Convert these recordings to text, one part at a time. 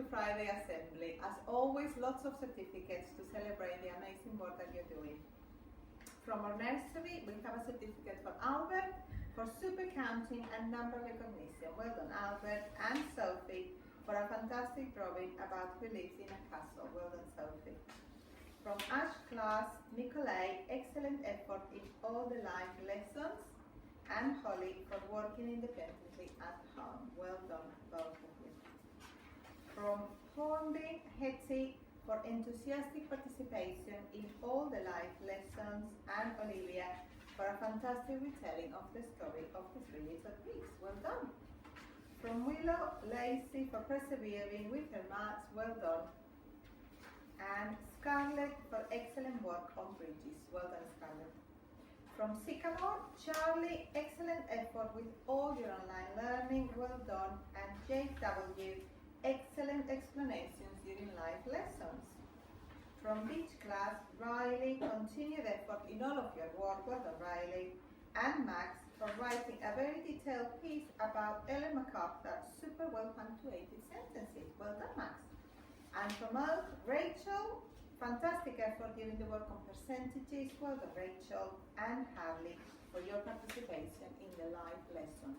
to Friday Assembly. As always, lots of certificates to celebrate the amazing work that you're doing. From our nursery, we have a certificate for Albert for super counting and number recognition. Well done, Albert, and Sophie for a fantastic drawing about who lives in a castle. Well done, Sophie. From Ash class, Nicolai, excellent effort in all the life lessons, and Holly for working independently at home. Well done, both of you. From Hornby, Hetty for enthusiastic participation in all the life lessons, and Olivia for a fantastic retelling of the story of the Three Little Pigs. Well done. From Willow, Lacey for persevering with her maths. Well done. And Scarlett for excellent work on bridges. Well done, Scarlett. From Sycamore, Charlie, excellent effort with all your online learning. Well done. And Jake W, excellent explanations during life lessons. From Beach class, Riley, continued effort in all of your work. Well done, Riley. And Max for writing a very detailed piece about Ellen MacArthur, super well punctuated sentences. Well done, Max. And from Oak, Rachel, fantastic effort during the work on percentages. Well done, Rachel. And Harley for your participation in the live lessons.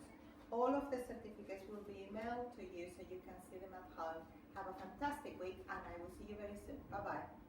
All of the certificates will be emailed to you so you can see them at home. Have a fantastic week, and I will see you very soon. Bye-bye.